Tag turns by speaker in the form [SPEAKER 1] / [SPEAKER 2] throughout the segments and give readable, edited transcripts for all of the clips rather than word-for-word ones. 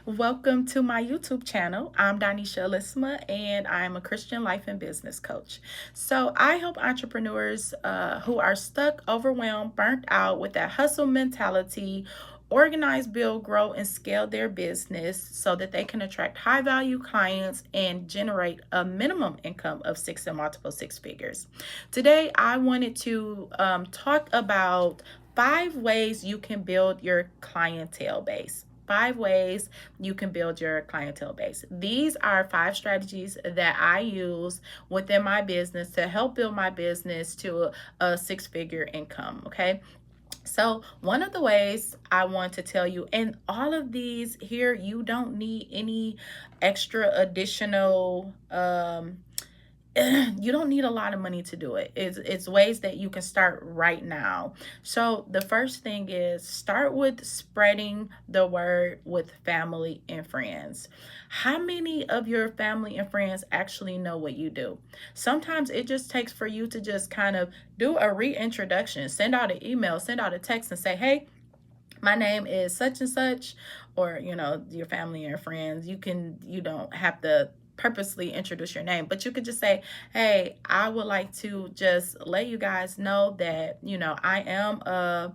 [SPEAKER 1] Welcome to my YouTube channel. I'm Donisha Lisma, and I'm a Christian life and business coach. So I help entrepreneurs who are stuck, overwhelmed, burnt out with that hustle mentality, organize, build, grow, and scale their business so that they can attract high value clients and generate a minimum income of six and multiple six figures. Today, I wanted to talk about 5 ways you can build your clientele base. 5 ways you can build your clientele base. These are 5 strategies that I use within my business to help build my business to a six-figure income. Okay. So, one of the ways I want to tell you, and all of these here, you don't need any extra additional you don't need a lot of money to do it. It's ways that you can start right now. So the first thing is start with spreading the word with family and friends. How many of your family and friends actually know what you do? Sometimes it just takes for you to just kind of do a reintroduction, send out an email, send out a text and say, "Hey, my name is such and such," or your family and friends. You don't have to purposely introduce your name, but you could just say, "Hey, I would like to just let you guys know that I am a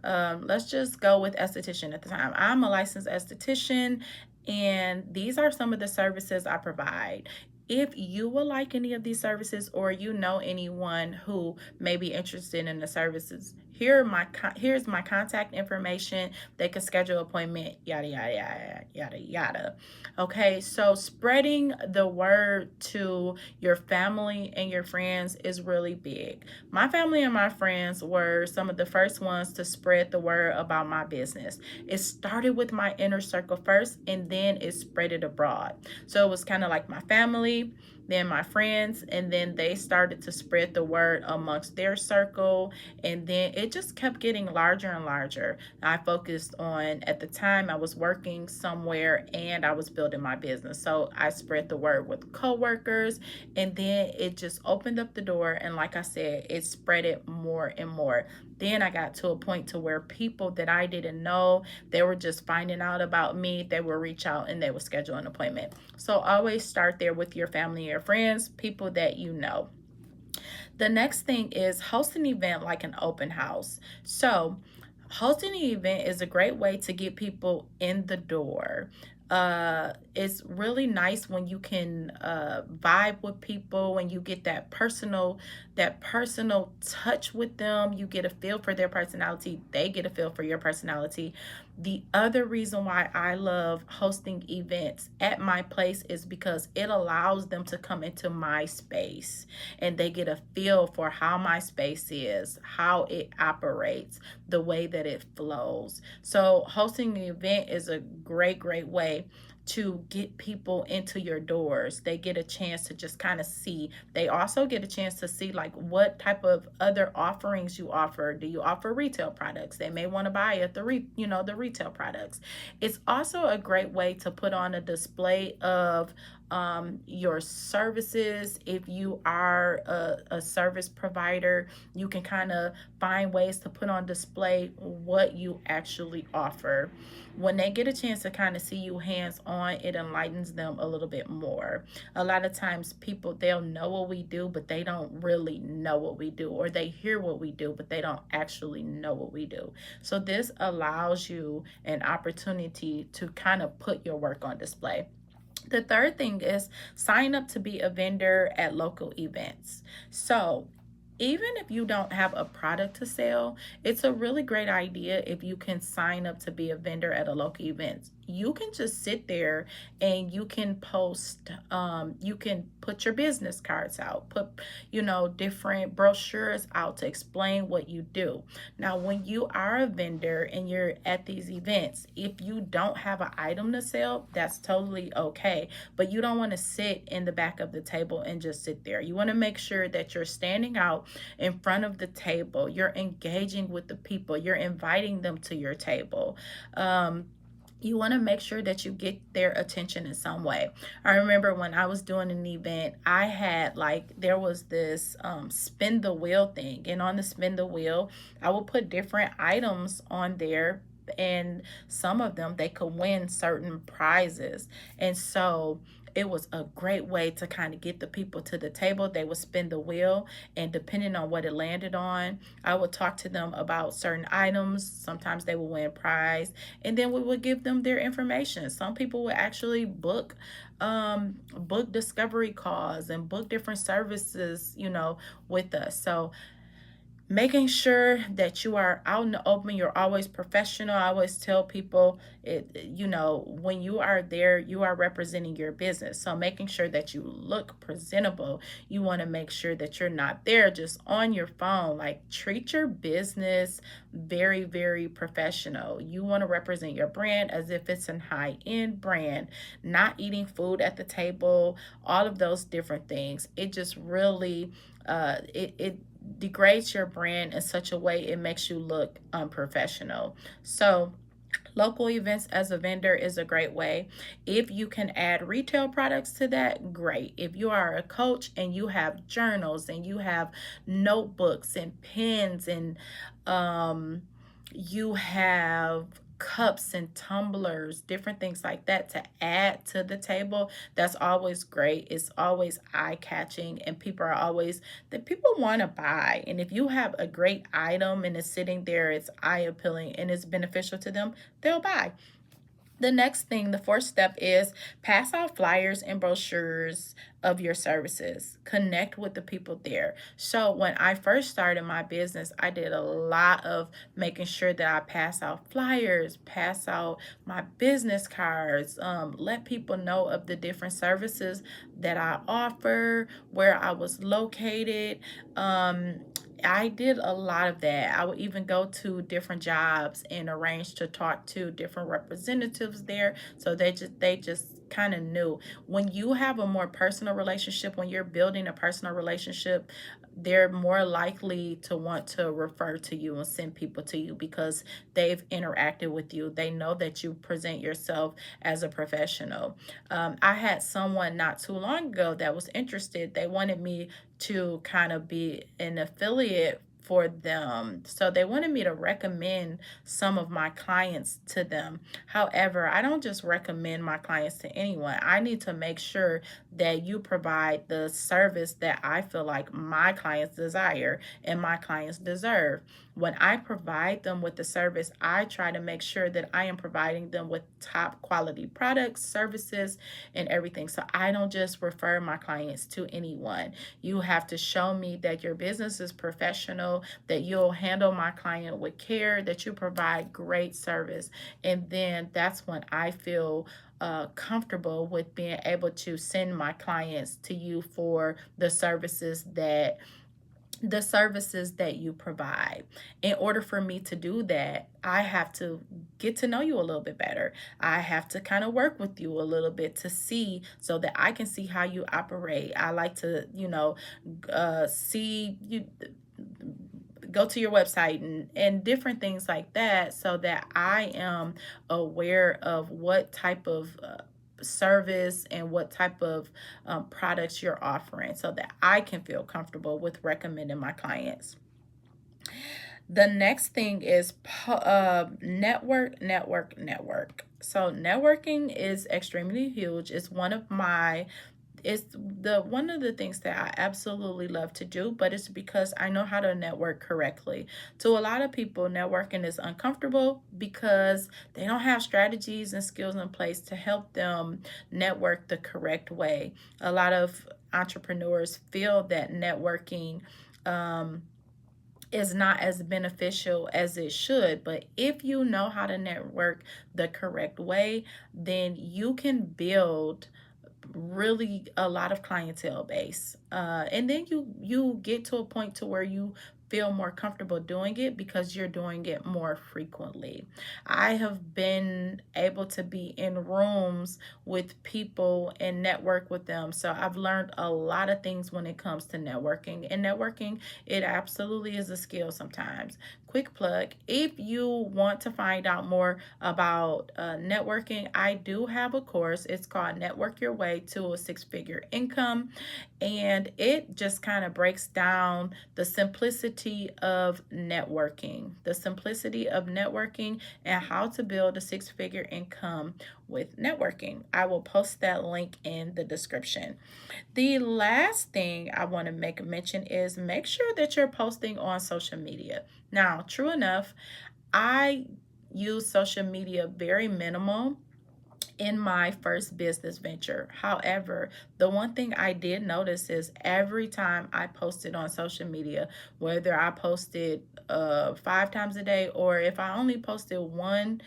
[SPEAKER 1] let's just go with esthetician at the time. I'm a licensed esthetician, and these are some of the services I provide. If you would like any of these services, or you know anyone who may be interested in the services, here's my contact information. They can schedule an appointment, yada yada yada yada yada." Okay, so spreading the word to your family and your friends is really big. My family and my friends were some of the first ones to spread the word about my business. It started with my inner circle first, and then it spread it abroad. So it was kind of like my family, then my friends, and then they started to spread the word amongst their circle, and then it just kept getting larger and larger. I focused on, at the time I was working somewhere and I was building my business, so I spread the word with coworkers, and then it just opened up the door, and like I said, it spread it more and more. Then I got to a point to where people that I didn't know, they were just finding out about me, they would reach out and they would schedule an appointment. So always start there with your family and your friends, people that you know. The next thing is host an event like an open house. So hosting an event is a great way to get people in the door. It's really nice when you can vibe with people, when you get that personal touch with them. You get a feel for their personality, they get a feel for your personality. The other reason why I love hosting events at my place is because it allows them to come into my space, and they get a feel for how my space is, how it operates, the way that it flows. So hosting an event is a great way to get people into your doors. They get a chance to just kind of see. They also get a chance to see like what type of other offerings you offer. Do you offer retail products? They may want to buy at the retail products. It's also a great way to put on a display of your services. If you are a service provider, you can kind of find ways to put on display what you actually offer. When they get a chance to kind of see you hands on, it enlightens them a little bit more. A lot of times people, they'll know what we do, but they don't really know what we do, or they hear what we do, but they don't actually know what we do. So this allows you an opportunity to kind of put your work on display. The third thing is sign up to be a vendor at local events. So even if you don't have a product to sell, it's a really great idea if you can sign up to be a vendor at a local event. You can just sit there and you can post, you can put your business cards out, put, different brochures out to explain what you do. Now, when you are a vendor and you're at these events, if you don't have an item to sell, that's totally okay. But you don't want to sit in the back of the table and just sit there. You want to make sure that you're standing out in front of the table. You're engaging with the people. You're inviting them to your table. You want to make sure that you get their attention in some way. I remember when I was doing an event, I had there was this spin the wheel thing. And on the spin the wheel, I will put different items on there and some of them, they could win certain prizes. And so it was a great way to kind of get the people to the table. They would spin the wheel, and depending on what it landed on, I would talk to them about certain items. Sometimes they would win prize, and then we would give them their information. Some people would actually book discovery calls and book different services, with us. So making sure that you are out in the open, you're always professional. I always tell people, when you are there, you are representing your business. So making sure that you look presentable. You want to make sure that you're not there just on your phone. Like, treat your business very, very professional. You want to represent your brand as if it's a high-end brand, not eating food at the table, all of those different things. It just really it degrades your brand in such a way it makes you look unprofessional. So local events as a vendor is a great way. If you can add retail products to that, great. If you are a coach and you have journals and you have notebooks and pens and you have cups and tumblers, different things like that to add to the table, that's always great. It's always eye-catching, and people want to buy. And if you have a great item and it's sitting there, it's eye-appealing and it's beneficial to them, they'll buy. The next thing, the fourth step, is pass out flyers and brochures of your services. Connect with the people there. So when I first started my business, I did a lot of making sure that I pass out flyers, pass out my business cards, let people know of the different services that I offer, where I was located. I did a lot of that. I would even go to different jobs and arrange to talk to different representatives there, so they just kind of knew. When you have a more personal relationship, when you're building a personal relationship, they're more likely to want to refer to you and send people to you because they've interacted with you. They know that you present yourself as a professional. I had someone not too long ago that was interested. They wanted me to kind of be an affiliate for them. So they wanted me to recommend some of my clients to them. However, I don't just recommend my clients to anyone. I need to make sure that you provide the service that I feel like my clients desire and my clients deserve. When I provide them with the service, I try to make sure that I am providing them with top quality products, services, and everything. So I don't just refer my clients to anyone. You have to show me that your business is professional, that you'll handle my client with care, that you provide great service. And then that's when I feel comfortable with being able to send my clients to you for the services that you provide. In order for me to do that, I have to get to know you a little bit better. I have to kind of work with you a little bit to see, so that I can see how you operate. I like to, see you, go to your website and different things like that, so that I am aware of what type of service and what type of products you're offering, so that I can feel comfortable with recommending my clients. The next thing is network. So networking is extremely huge. It's one of the things that I absolutely love to do, but it's because I know how to network correctly. To a lot of people, networking is uncomfortable because they don't have strategies and skills in place to help them network the correct way. A lot of entrepreneurs feel that networking is not as beneficial as it should. But if you know how to network the correct way, then you can build really a lot of clientele base, and then you get to a point to where you feel more comfortable doing it because you're doing it more frequently. I have been able to be in rooms with people and network with them, so I've learned a lot of things when it comes to networking. And networking, it absolutely is a skill sometimes. quick plug, if you want to find out more about networking, I do have a course. It's called Network Your Way to a Six-Figure Income, and it just kind of breaks down the simplicity of networking, and how to build a six-figure income with networking. I will post that link in the description. The last thing I want to make a mention is make sure that you're posting on social media. Now, true enough, I use social media very minimal in my first business venture. However, the one thing I did notice is every time I posted on social media, whether I posted 5 times a day or if I only posted one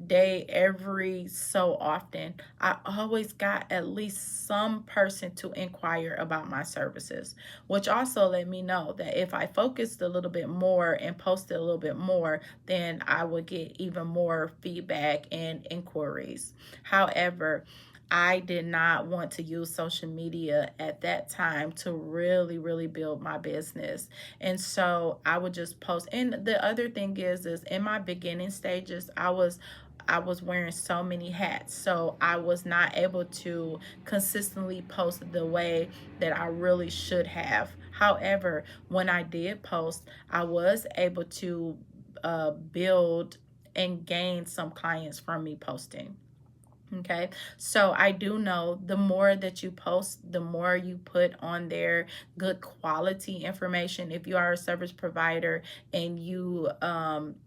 [SPEAKER 1] day every so often, I always got at least some person to inquire about my services, which also let me know that if I focused a little bit more and posted a little bit more, then I would get even more feedback and inquiries. However, I did not want to use social media at that time to really build my business. And so I would just post. And the other thing is in my beginning stages, I was wearing so many hats. So I was not able to consistently post the way that I really should have. However, when I did post, I was able to build and gain some clients from me posting. Okay, so I do know the more that you post, the more you put on there good quality information. If you are a service provider and you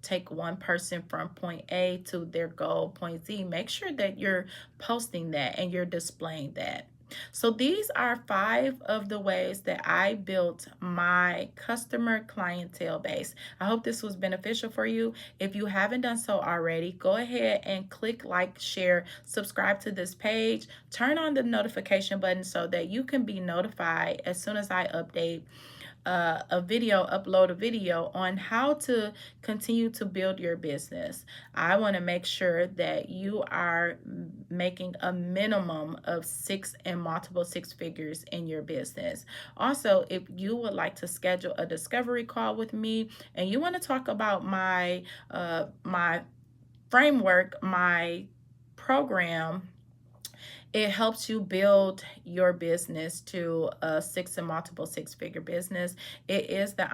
[SPEAKER 1] take one person from point A to their goal, point Z, make sure that you're posting that and you're displaying that. So these are 5 of the ways that I built my customer clientele base. I hope this was beneficial for you. If you haven't done so already, go ahead and click like, share, subscribe to this page, turn on the notification button so that you can be notified as soon as I upload a video on how to continue to build your business. I want to make sure that you are making a minimum of 6 and multiple 6 figures in your business. Also, if you would like to schedule a discovery call with me and you want to talk about my framework, my program, it helps you build your business to a 6 and multiple 6-figure business. It is the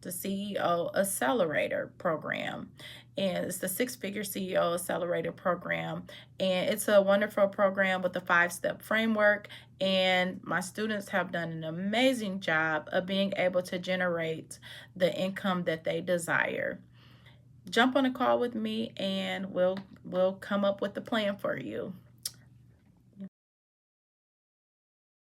[SPEAKER 1] CEO Accelerator program. And it's the 6-figure CEO Accelerator program. And it's a wonderful program with a 5-step framework. And my students have done an amazing job of being able to generate the income that they desire. Jump on a call with me and we'll come up with a plan for you.